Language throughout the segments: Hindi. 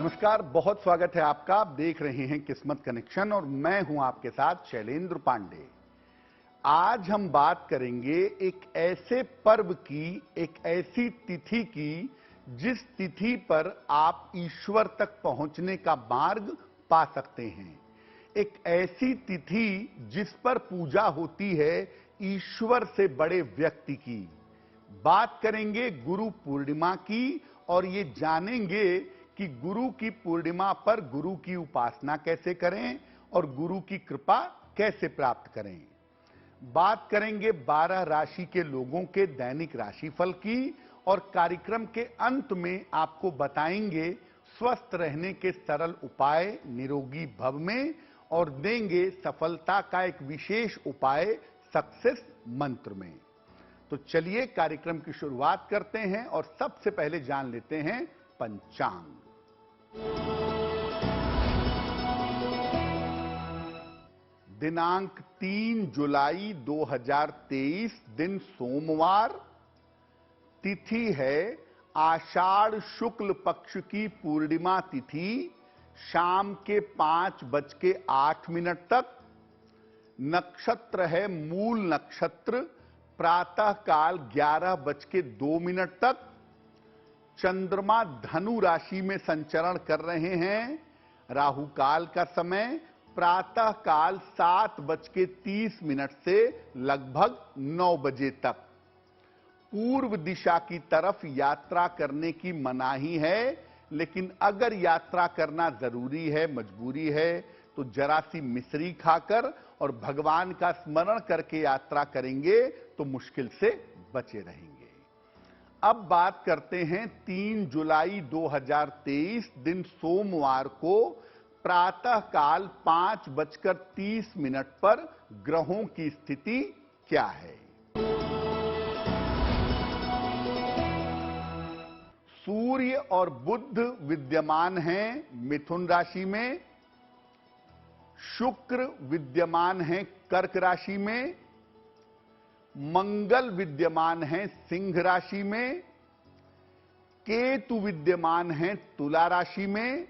नमस्कार, बहुत स्वागत है आपका। आप देख रहे हैं किस्मत कनेक्शन और मैं हूं आपके साथ शैलेंद्र पांडे। आज हम बात करेंगे एक ऐसे पर्व की, एक ऐसी तिथि की जिस तिथि पर आप ईश्वर तक पहुंचने का मार्ग पा सकते हैं। एक ऐसी तिथि जिस पर पूजा होती है ईश्वर से बड़े व्यक्ति की। बात करेंगे गुरु पूर्णिमा की और ये जानेंगे कि गुरु की पूर्णिमा पर गुरु की उपासना कैसे करें और गुरु की कृपा कैसे प्राप्त करें। बात करेंगे 12 राशि के लोगों के दैनिक राशिफल की और कार्यक्रम के अंत में आपको बताएंगे स्वस्थ रहने के सरल उपाय निरोगी भव में और देंगे सफलता का एक विशेष उपाय सक्सेस मंत्र में। तो चलिए कार्यक्रम की शुरुआत करते हैं और सबसे पहले जान लेते हैं पंचांग। दिनांक 3 जुलाई 2023, दिन सोमवार। तिथि है आषाढ़ शुक्ल पक्ष की पूर्णिमा तिथि, शाम के 5:08 तक। नक्षत्र है मूल नक्षत्र, प्रातः काल 11:02 तक। चंद्रमा धनु राशि में संचरण कर रहे हैं। राहु काल का समय प्रातः काल 7:30 से लगभग 9 बजे तक। पूर्व दिशा की तरफ यात्रा करने की मनाही है, लेकिन अगर यात्रा करना जरूरी है, मजबूरी है, तो जरा सी मिश्री खाकर और भगवान का स्मरण करके यात्रा करेंगे तो मुश्किल से बचे रहेंगे। अब बात करते हैं 3 जुलाई 2023, दिन सोमवार को प्रातः काल 5:30 पर ग्रहों की स्थिति क्या है। सूर्य और बुध विद्यमान हैं मिथुन राशि में। शुक्र विद्यमान हैं कर्क राशि में। मंगल विद्यमान हैं सिंह राशि में। केतु विद्यमान हैं तुला राशि में।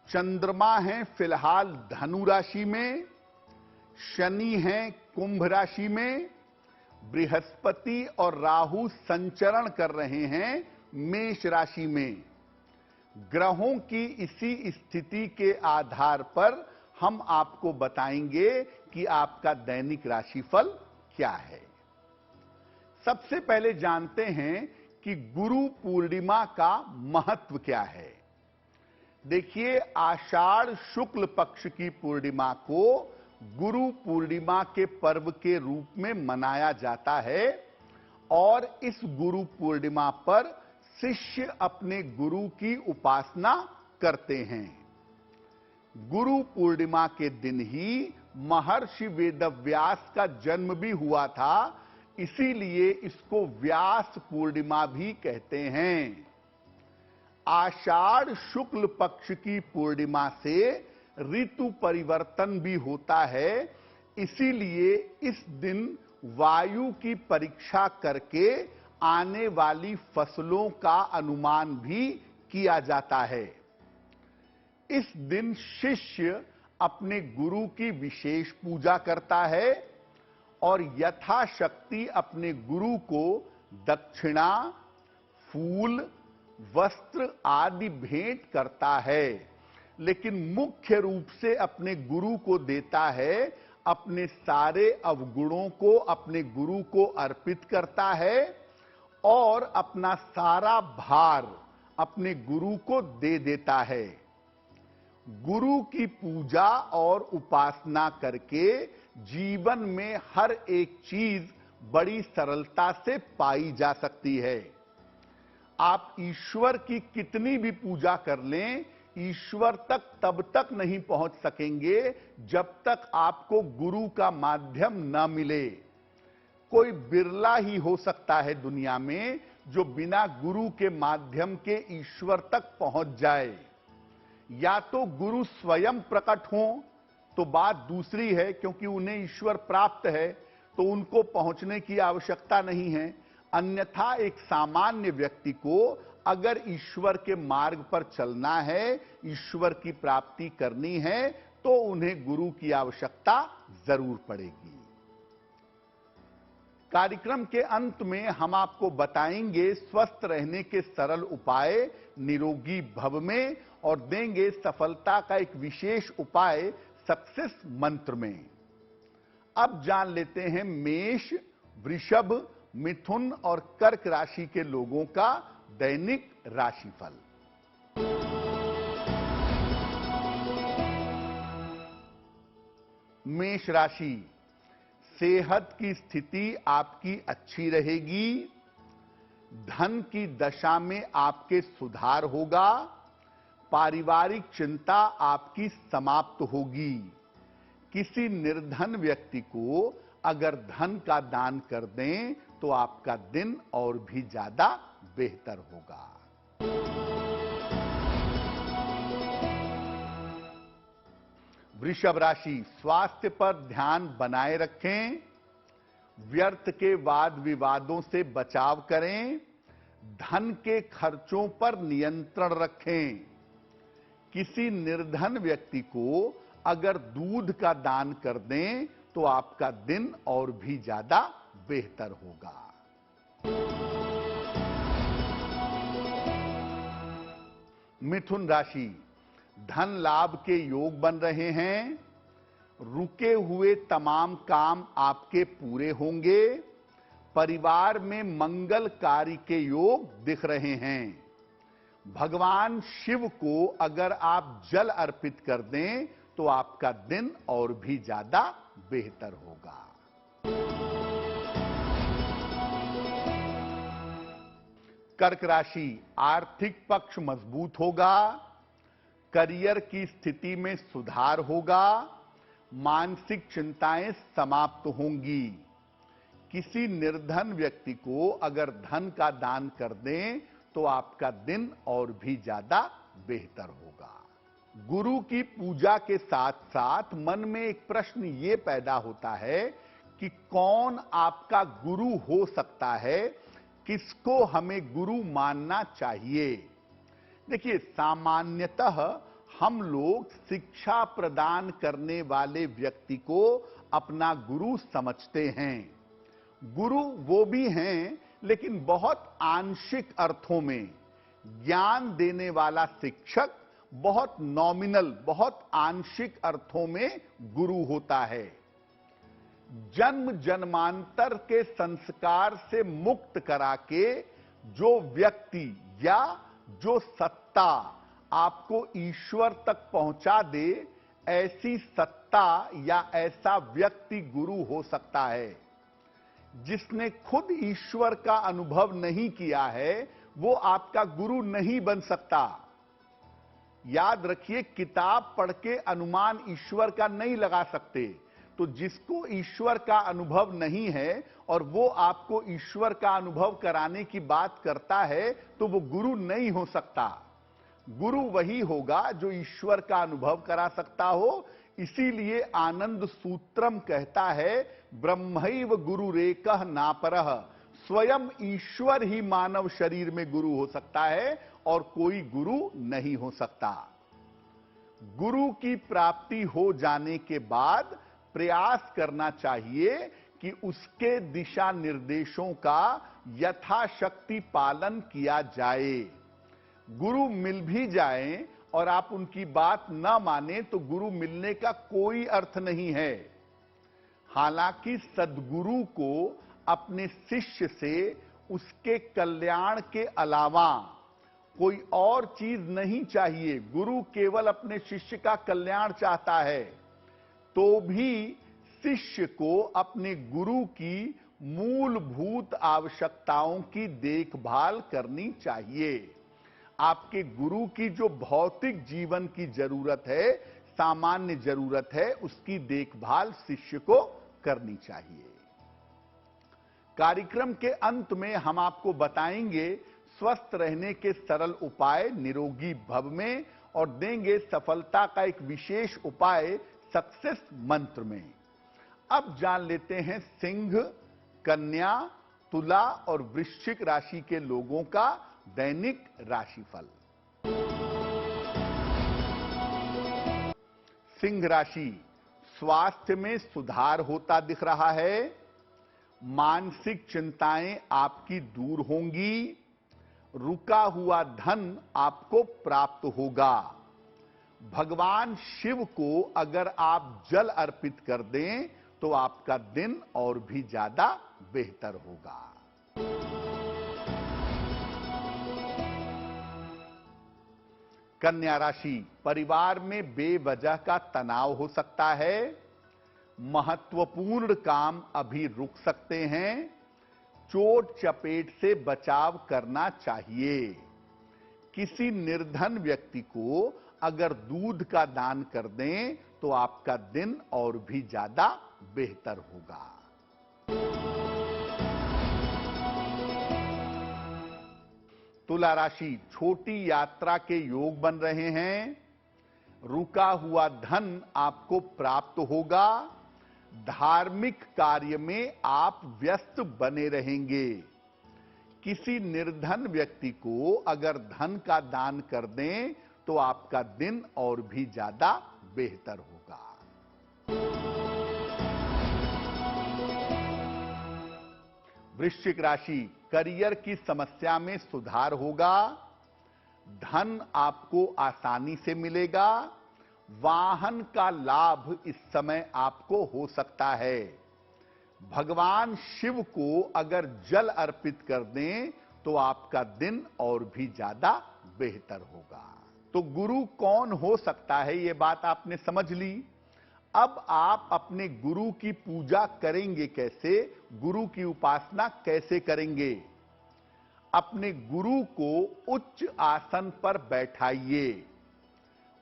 चंद्रमा हैं फिलहाल धनु राशि में। शनि हैं कुंभ राशि में। बृहस्पति और राहु संचरण कर रहे हैं मेष राशि में। ग्रहों की इसी स्थिति के आधार पर हम आपको बताएंगे कि आपका दैनिक राशिफल क्या है। सबसे पहले जानते हैं कि गुरु पूर्णिमा का महत्व क्या है। देखिए, आषाढ़ शुक्ल पक्ष की पूर्णिमा को गुरु पूर्णिमा के पर्व के रूप में मनाया जाता है और इस गुरु पूर्णिमा पर शिष्य अपने गुरु की उपासना करते हैं। गुरु पूर्णिमा के दिन ही महर्षि वेदव्यास का जन्म भी हुआ था, इसीलिए इसको व्यास पूर्णिमा भी कहते हैं। आषाढ़ शुक्ल पक्ष की पूर्णिमा से ऋतु परिवर्तन भी होता है, इसीलिए इस दिन वायु की परीक्षा करके आने वाली फसलों का अनुमान भी किया जाता है। इस दिन शिष्य अपने गुरु की विशेष पूजा करता है और यथाशक्ति अपने गुरु को दक्षिणा, फूल, वस्त्र आदि भेंट करता है, लेकिन मुख्य रूप से अपने गुरु को देता है, अपने सारे अवगुणों को अपने गुरु को अर्पित करता है और अपना सारा भार अपने गुरु को दे देता है। गुरु की पूजा और उपासना करके जीवन में हर एक चीज बड़ी सरलता से पाई जा सकती है। आप ईश्वर की कितनी भी पूजा कर लें, ईश्वर तक तब तक नहीं पहुंच सकेंगे जब तक आपको गुरु का माध्यम न मिले। कोई बिरला ही हो सकता है दुनिया में जो बिना गुरु के माध्यम के ईश्वर तक पहुंच जाए। या तो गुरु स्वयं प्रकट हों तो बात दूसरी है, क्योंकि उन्हें ईश्वर प्राप्त है तो उनको पहुंचने की आवश्यकता नहीं है। अन्यथा एक सामान्य व्यक्ति को अगर ईश्वर के मार्ग पर चलना है, ईश्वर की प्राप्ति करनी है, तो उन्हें गुरु की आवश्यकता जरूर पड़ेगी। कार्यक्रम के अंत में हम आपको बताएंगे स्वस्थ रहने के सरल उपाय निरोगी भव में, और देंगे सफलता का एक विशेष उपाय सक्सेस मंत्र में। अब जान लेते हैं मेष, वृषभ, मिथुन और कर्क राशि के लोगों का दैनिक राशिफल। मेष राशि, सेहत की स्थिति आपकी अच्छी रहेगी। धन की दशा में आपके सुधार होगा। पारिवारिक चिंता आपकी समाप्त होगी। किसी निर्धन व्यक्ति को अगर धन का दान कर दें तो आपका दिन और भी ज्यादा बेहतर होगा। वृषभ राशि, स्वास्थ्य पर ध्यान बनाए रखें। व्यर्थ के वाद विवादों से बचाव करें। धन के खर्चों पर नियंत्रण रखें। किसी निर्धन व्यक्ति को अगर दूध का दान कर दें तो आपका दिन और भी ज्यादा बेहतर होगा। मिथुन राशि, धन लाभ के योग बन रहे हैं। रुके हुए तमाम काम आपके पूरे होंगे। परिवार में मंगल कार्य के योग दिख रहे हैं। भगवान शिव को अगर आप जल अर्पित कर दें तो आपका दिन और भी ज्यादा बेहतर होगा। कर्क राशि, आर्थिक पक्ष मजबूत होगा। करियर की स्थिति में सुधार होगा। मानसिक चिंताएं समाप्त होंगी। किसी निर्धन व्यक्ति को अगर धन का दान कर दें तो आपका दिन और भी ज्यादा बेहतर होगा। गुरु की पूजा के साथ साथ मन में एक प्रश्न ये पैदा होता है कि कौन आपका गुरु हो सकता है, किसको हमें गुरु मानना चाहिए। देखिए, सामान्यतः हम लोग शिक्षा प्रदान करने वाले व्यक्ति को अपना गुरु समझते हैं। गुरु वो भी हैं, लेकिन बहुत आंशिक अर्थों में। ज्ञान देने वाला शिक्षक बहुत नॉमिनल, बहुत आंशिक अर्थों में गुरु होता है। जन्म जन्मांतर के संस्कार से मुक्त करा के जो व्यक्ति या जो सत्ता आपको ईश्वर तक पहुंचा दे, ऐसी सत्ता या ऐसा व्यक्ति गुरु हो सकता है। जिसने खुद ईश्वर का अनुभव नहीं किया है वो आपका गुरु नहीं बन सकता। याद रखिए, किताब पढ़ के अनुमान ईश्वर का नहीं लगा सकते। तो जिसको ईश्वर का अनुभव नहीं है और वो आपको ईश्वर का अनुभव कराने की बात करता है तो वो गुरु नहीं हो सकता। गुरु वही होगा जो ईश्वर का अनुभव करा सकता हो। इसीलिए आनंद सूत्रम कहता है, ब्रह्मैव गुरुरेकः नापरः। स्वयं ईश्वर ही मानव शरीर में गुरु हो सकता है और कोई गुरु नहीं हो सकता। गुरु की प्राप्ति हो जाने के बाद प्रयास करना चाहिए कि उसके दिशा निर्देशों का यथाशक्ति पालन किया जाए। गुरु मिल भी जाएं और आप उनकी बात न माने तो गुरु मिलने का कोई अर्थ नहीं है। हालांकि सद्गुरु को अपने शिष्य से उसके कल्याण के अलावा कोई और चीज नहीं चाहिए। गुरु केवल अपने शिष्य का कल्याण चाहता है। तो भी शिष्य को अपने गुरु की मूलभूत आवश्यकताओं की देखभाल करनी चाहिए। आपके गुरु की जो भौतिक जीवन की जरूरत है, सामान्य जरूरत है, उसकी देखभाल शिष्य को करनी चाहिए। कार्यक्रम के अंत में हम आपको बताएंगे स्वस्थ रहने के सरल उपाय निरोगी भव में, और देंगे सफलता का एक विशेष उपाय सक्सेस मंत्र में। अब जान लेते हैं सिंह, कन्या, तुला और वृश्चिक राशि के लोगों का दैनिक राशिफल। सिंह राशि, स्वास्थ्य में सुधार होता दिख रहा है। मानसिक चिंताएं आपकी दूर होंगी। रुका हुआ धन आपको प्राप्त होगा। भगवान शिव को अगर आप जल अर्पित कर दें तो आपका दिन और भी ज्यादा बेहतर होगा। कन्या राशि, परिवार में बेवजह का तनाव हो सकता है। महत्वपूर्ण काम अभी रुक सकते हैं। चोट चपेट से बचाव करना चाहिए। किसी निर्धन व्यक्ति को अगर दूध का दान कर दें तो आपका दिन और भी ज्यादा बेहतर होगा। तुला राशि, छोटी यात्रा के योग बन रहे हैं। रुका हुआ धन आपको प्राप्त होगा। धार्मिक कार्य में आप व्यस्त बने रहेंगे। किसी निर्धन व्यक्ति को अगर धन का दान कर दें तो आपका दिन और भी ज्यादा बेहतर होगा। वृश्चिक राशि, करियर की समस्या में सुधार होगा। धन आपको आसानी से मिलेगा। वाहन का लाभ इस समय आपको हो सकता है। भगवान शिव को अगर जल अर्पित कर दें तो आपका दिन और भी ज्यादा बेहतर होगा। तो गुरु कौन हो सकता है, ये बात आपने समझ ली। अब आप अपने गुरु की पूजा करेंगे कैसे, गुरु की उपासना कैसे करेंगे। अपने गुरु को उच्च आसन पर बैठाइए।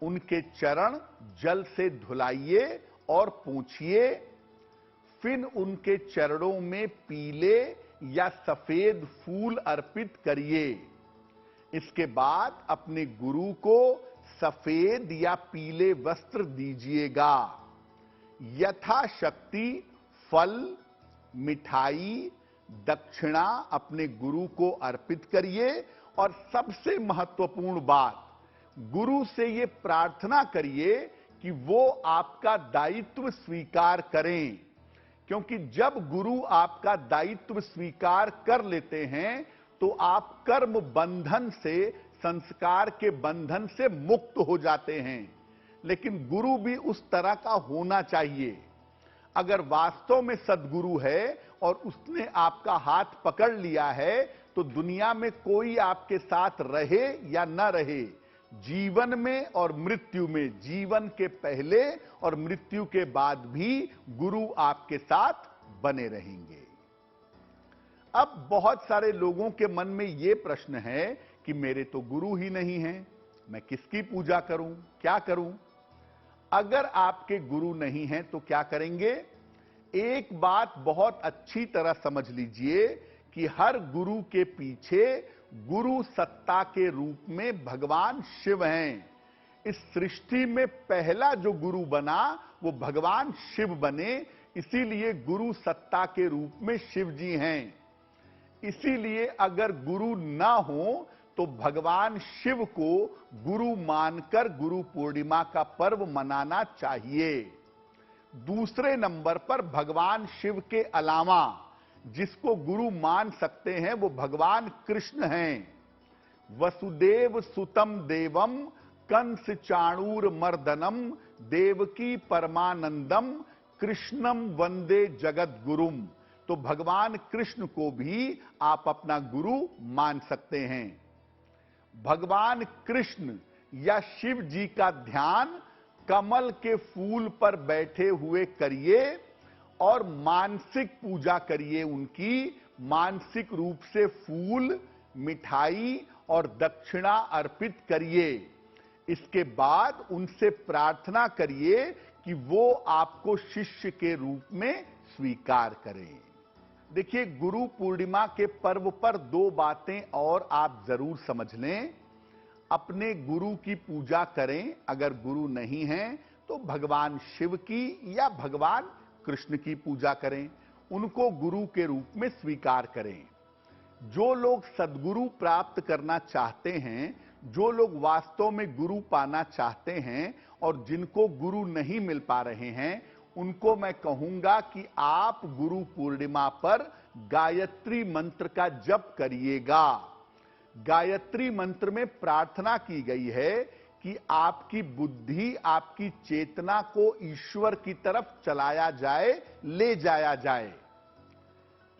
उनके चरण जल से धुलाइए और पोंछिए। फिर उनके चरणों में पीले या सफेद फूल अर्पित करिए। इसके बाद अपने गुरु को सफेद या पीले वस्त्र दीजिएगा। यथाशक्ति फल, मिठाई, दक्षिणा अपने गुरु को अर्पित करिए। और सबसे महत्वपूर्ण बात, गुरु से ये प्रार्थना करिए कि वो आपका दायित्व स्वीकार करें। क्योंकि जब गुरु आपका दायित्व स्वीकार कर लेते हैं तो आप कर्म बंधन से, संस्कार के बंधन से मुक्त हो जाते हैं। लेकिन गुरु भी उस तरह का होना चाहिए। अगर वास्तव में सद्गुरु है और उसने आपका हाथ पकड़ लिया है तो दुनिया में कोई आपके साथ रहे या न रहे, जीवन में और मृत्यु में, जीवन के पहले और मृत्यु के बाद भी गुरु आपके साथ बने रहेंगे। अब बहुत सारे लोगों के मन में यह प्रश्न है कि मेरे तो गुरु ही नहीं हैं, मैं किसकी पूजा करूं, क्या करूं। अगर आपके गुरु नहीं हैं तो क्या करेंगे। एक बात बहुत अच्छी तरह समझ लीजिए कि हर गुरु के पीछे गुरु सत्ता के रूप में भगवान शिव हैं। इस सृष्टि में पहला जो गुरु बना वो भगवान शिव बने, इसीलिए गुरु सत्ता के रूप में शिव जी हैं। इसीलिए अगर गुरु ना हो तो भगवान शिव को गुरु मानकर गुरु पूर्णिमा का पर्व मनाना चाहिए। दूसरे नंबर पर भगवान शिव के अलावा जिसको गुरु मान सकते हैं वो भगवान कृष्ण हैं। वसुदेव सुतम देवम कंस चाणूर मर्दनम देवकी परमानंदम कृष्णम वंदे जगत गुरुम। तो भगवान कृष्ण को भी आप अपना गुरु मान सकते हैं। भगवान कृष्ण या शिव जी का ध्यान कमल के फूल पर बैठे हुए करिए और मानसिक पूजा करिए। उनकी मानसिक रूप से फूल, मिठाई और दक्षिणा अर्पित करिए। इसके बाद उनसे प्रार्थना करिए कि वो आपको शिष्य के रूप में स्वीकार करें। देखिए, गुरु पूर्णिमा के पर्व पर दो बातें और आप जरूर समझ लें। अपने गुरु की पूजा करें, अगर गुरु नहीं हैं तो भगवान शिव की या भगवान कृष्ण की पूजा करें। उनको गुरु के रूप में स्वीकार करें। जो लोग सद्गुरु प्राप्त करना चाहते हैं, जो लोग वास्तव में गुरु पाना चाहते हैं और जिनको गुरु नहीं मिल पा रहे हैं, उनको मैं कहूंगा कि आप गुरु पूर्णिमा पर गायत्री मंत्र का जप करिएगा। गायत्री मंत्र में प्रार्थना की गई है कि आपकी बुद्धि, आपकी चेतना को ईश्वर की तरफ चलाया जाए, ले जाया जाए।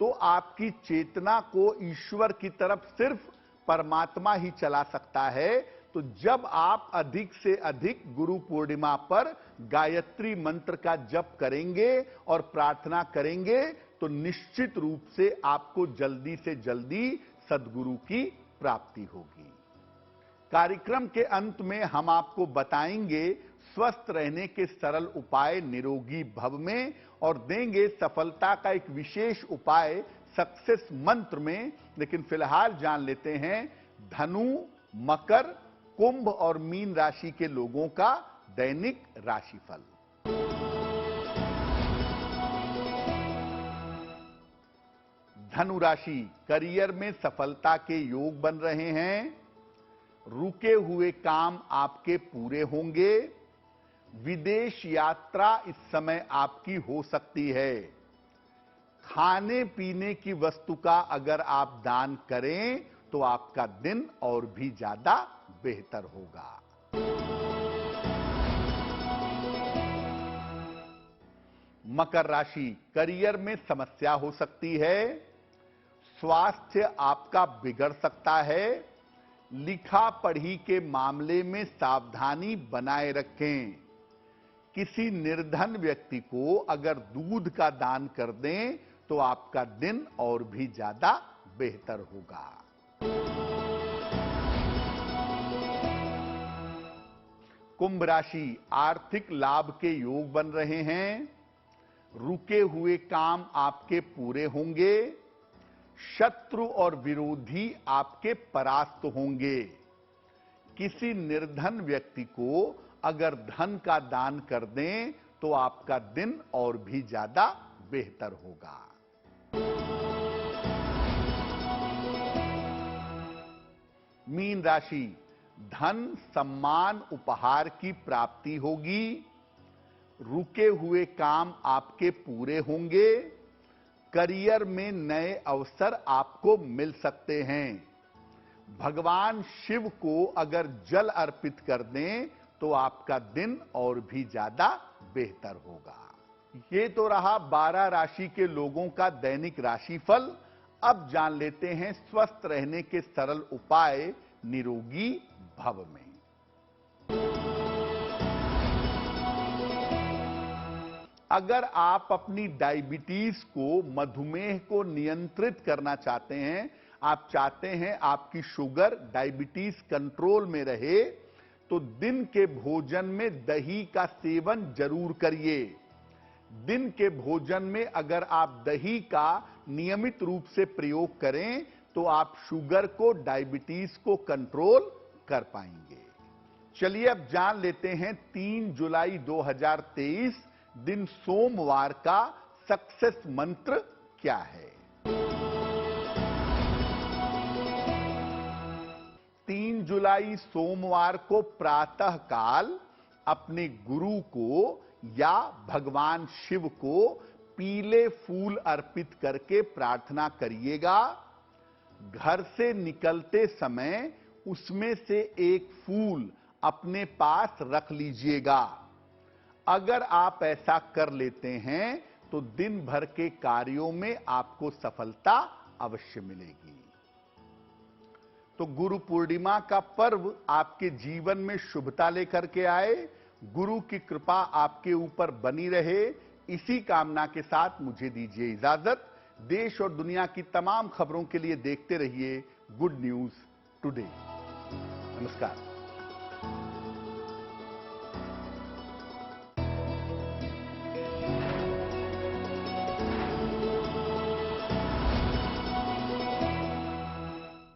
तो आपकी चेतना को ईश्वर की तरफ सिर्फ परमात्मा ही चला सकता है। तो जब आप अधिक से अधिक गुरु पूर्णिमा पर गायत्री मंत्र का जप करेंगे और प्रार्थना करेंगे, तो निश्चित रूप से आपको जल्दी से जल्दी सद्गुरु की प्राप्ति होगी। कार्यक्रम के अंत में हम आपको बताएंगे स्वस्थ रहने के सरल उपाय निरोगी भव में, और देंगे सफलता का एक विशेष उपाय सक्सेस मंत्र में। लेकिन फिलहाल जान लेते हैं धनु, मकर, कुंभ और मीन राशि के लोगों का दैनिक राशिफल। धनु राशि, करियर में सफलता के योग बन रहे हैं। रुके हुए काम आपके पूरे होंगे। विदेश यात्रा इस समय आपकी हो सकती है। खाने पीने की वस्तु का अगर आप दान करें तो आपका दिन और भी ज्यादा बेहतर होगा। मकर राशि, करियर में समस्या हो सकती है। स्वास्थ्य आपका बिगड़ सकता है। लिखा पढ़ी के मामले में सावधानी बनाए रखें। किसी निर्धन व्यक्ति को अगर दूध का दान कर दें तो आपका दिन और भी ज्यादा बेहतर होगा। कुंभ राशि, आर्थिक लाभ के योग बन रहे हैं। रुके हुए काम आपके पूरे होंगे। शत्रु और विरोधी आपके परास्त होंगे। किसी निर्धन व्यक्ति को अगर धन का दान कर दें तो आपका दिन और भी ज्यादा बेहतर होगा। मीन राशि, धन, सम्मान, उपहार की प्राप्ति होगी। रुके हुए काम आपके पूरे होंगे। करियर में नए अवसर आपको मिल सकते हैं। भगवान शिव को अगर जल अर्पित कर दें तो आपका दिन और भी ज्यादा बेहतर होगा। ये तो रहा 12 राशि के लोगों का दैनिक राशिफल। अब जान लेते हैं स्वस्थ रहने के सरल उपाय निरोगी भव में। अगर आप अपनी डायबिटीज को, मधुमेह को नियंत्रित करना चाहते हैं, आप चाहते हैं आपकी शुगर, डायबिटीज कंट्रोल में रहे, तो दिन के भोजन में दही का सेवन जरूर करिए। दिन के भोजन में अगर आप दही का नियमित रूप से प्रयोग करें तो आप शुगर को, डायबिटीज को कंट्रोल कर पाएंगे। चलिए अब जान लेते हैं 3 जुलाई 2023 दिन सोमवार का सक्सेस मंत्र क्या है। 3 जुलाई सोमवार को प्रातः काल अपने गुरु को या भगवान शिव को पीले फूल अर्पित करके प्रार्थना करिएगा। घर से निकलते समय उसमें से एक फूल अपने पास रख लीजिएगा। अगर आप ऐसा कर लेते हैं तो दिन भर के कार्यों में आपको सफलता अवश्य मिलेगी। तो गुरु पूर्णिमा का पर्व आपके जीवन में शुभता लेकर के आए। गुरु की कृपा आपके ऊपर बनी रहे, इसी कामना के साथ मुझे दीजिए इजाजत। देश और दुनिया की तमाम खबरों के लिए देखते रहिए गुड न्यूज टुडे। नमस्कार।